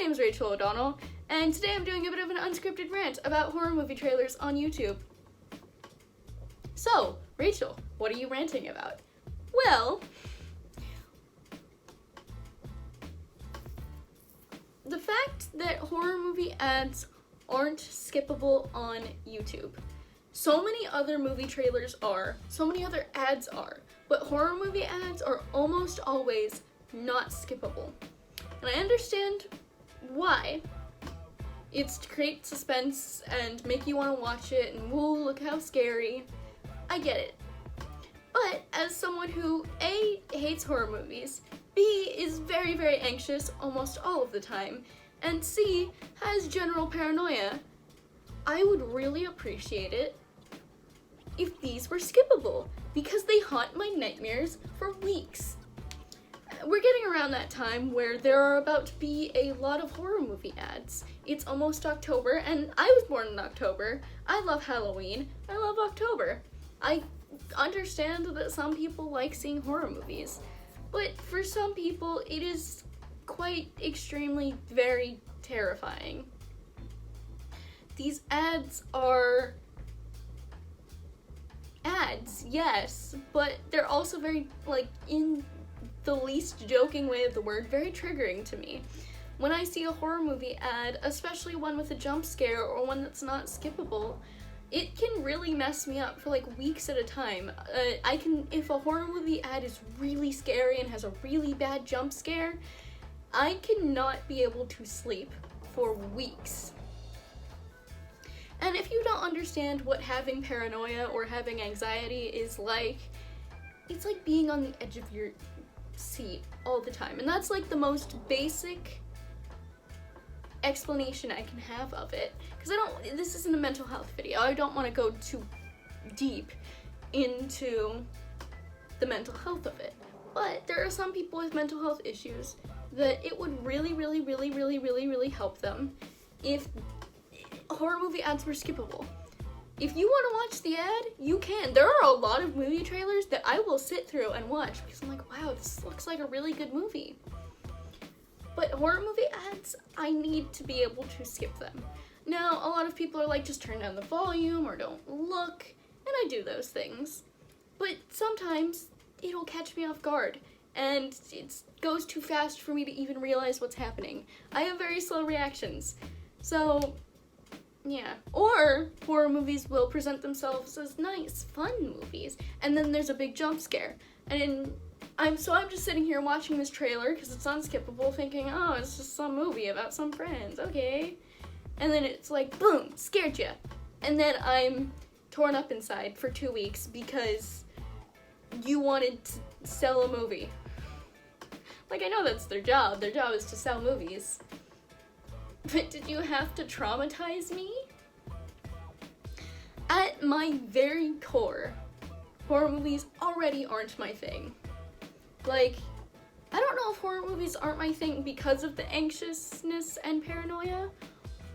name is Rachel O'Donnell, and today I'm doing a bit of an unscripted rant about horror movie trailers on YouTube. So, Rachel, what are you ranting about? Well, the fact that horror movie ads aren't skippable on YouTube. So many other movie trailers are, so many other ads are, but horror movie ads are almost always not skippable. And I understand why. It's to create suspense and make you want to watch it and whoa, look how scary. I get it. But as someone who A, hates horror movies, B, is very, very anxious almost all of the time, and C, has general paranoia, I would really appreciate it if these were skippable, because they haunt my nightmares for weeks. We're getting around that time where there are about to be a lot of horror movie ads. It's almost October, and I was born in October. I love Halloween. I love October. I understand that some people like seeing horror movies, but for some people it is quite extremely very terrifying. These ads are ads, yes, but they're also very, in the least joking way of the word, very triggering to me. When I see a horror movie ad, especially one with a jump scare or one that's not skippable, it can really mess me up for weeks at a time. If a horror movie ad is really scary and has a really bad jump scare, I cannot be able to sleep for weeks. And if you don't understand what having paranoia or having anxiety is like, it's like being on the edge of your seat all the time. And that's the most basic explanation I can have of it. Because this isn't a mental health video. I don't want to go too deep into the mental health of it. But there are some people with mental health issues that it would really, really, really, really, really, really help them if horror movie ads were skippable. If you want to watch the ad, you can. There are a lot of movie trailers that I will sit through and watch because I'm like, wow, this looks like a really good movie. But horror movie ads, I need to be able to skip them. Now, a lot of people are like, just turn down the volume or don't look, and I do those things. But sometimes it'll catch me off guard, and it goes too fast for me to even realize what's happening. I have very slow reactions. So, yeah. Or horror movies will present themselves as nice, fun movies, and then there's a big jump scare. And I'm just sitting here watching this trailer because it's unskippable, thinking, oh, it's just some movie about some friends, okay. And then it's like, boom, scared ya. And then I'm torn up inside for 2 weeks because you wanted to sell a movie. I know that's their job. Their job is to sell movies. But did you have to traumatize me? At my very core, horror movies already aren't my thing. I don't know if horror movies aren't my thing because of the anxiousness and paranoia,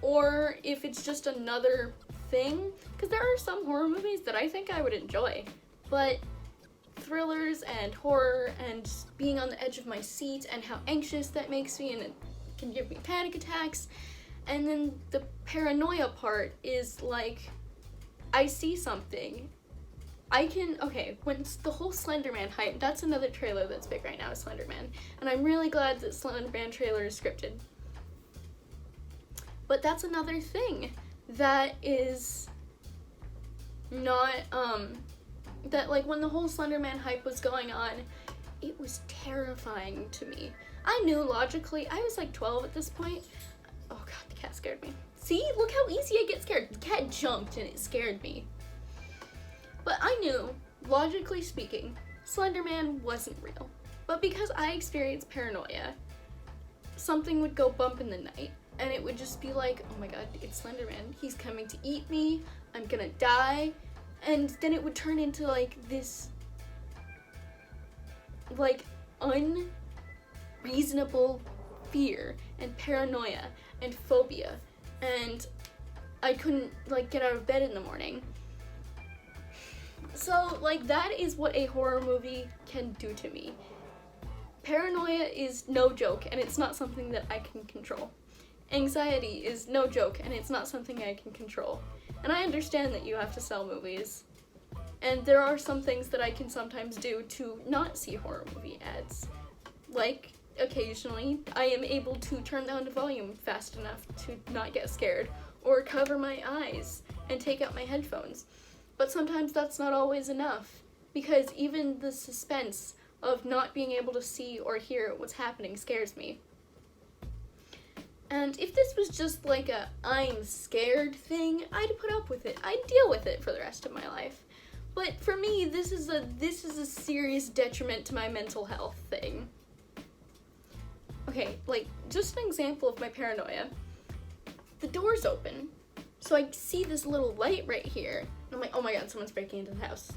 or if it's just another thing, because there are some horror movies that I think I would enjoy, but thrillers and horror and being on the edge of my seat and how anxious that makes me, and it can give me panic attacks, and then the paranoia part is I see something. When the whole Slender Man hype, that's another trailer that's big right now, is Slender Man, and I'm really glad that Slender Man trailer is scripted. But that's another thing that is not, when the whole Slender Man hype was going on, it was terrifying to me. I knew logically, I was 12 at this point. Oh god, the cat scared me. See, look how easy I get scared. The cat jumped and it scared me. But I knew, logically speaking, Slender Man wasn't real. But because I experienced paranoia, something would go bump in the night, and it would just be like, oh my god, it's Slender Man. He's coming to eat me. I'm gonna die. And then it would turn into this unreasonable fear and paranoia and phobia, and I couldn't get out of bed in the morning. So that is what a horror movie can do to me. Paranoia is no joke, and it's not something that I can control. anxiety is no joke, and it's not something I can control. And I understand that you have to sell movies. And there are some things that I can sometimes do to not see horror movie ads. Like, occasionally, I am able to turn down the volume fast enough to not get scared, or cover my eyes and take out my headphones. But sometimes that's not always enough, because even the suspense of not being able to see or hear what's happening scares me. And if this was just like a I'm scared thing, I'd put up with it. I'd deal with it for the rest of my life. But for me, this is a serious detriment to my mental health thing. Okay, like, just an example of my paranoia. The door's open, so I see this little light right here, and I'm like, oh my god, someone's breaking into the house.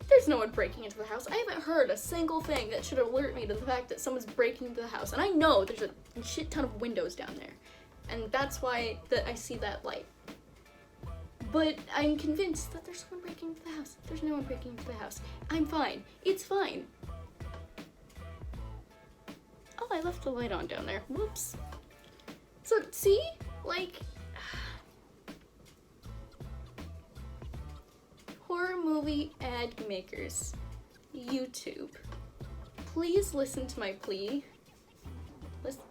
There's no one breaking into the house. I haven't heard a single thing that should alert me to the fact that someone's breaking into the house. And I know there's a shit ton of windows down there. And that's why I see that light. But I'm convinced that there's someone breaking into the house. There's no one breaking into the house. I'm fine. It's fine. Oh, I left the light on down there. Whoops. So, see? Like, horror movie ad makers, YouTube, please listen to my plea.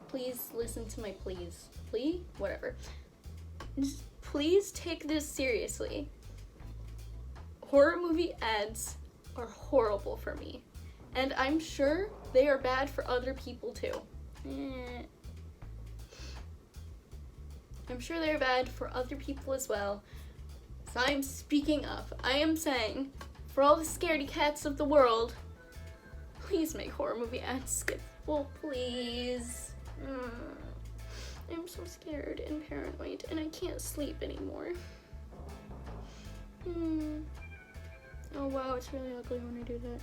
Please listen to my pleas. Plea? Whatever. Just please take this seriously. Horror movie ads are horrible for me. And I'm sure they are bad for other people too. I'm sure they're bad for other people as well. So I'm speaking up. I am saying, for all the scaredy cats of the world, please make horror movie ads skippable, please. I'm so scared and paranoid, and I can't sleep anymore. Oh wow, it's really ugly when I do that.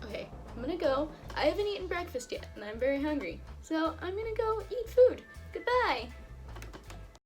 Okay, I'm gonna go. I haven't eaten breakfast yet, and I'm very hungry. So I'm gonna go eat food. Goodbye!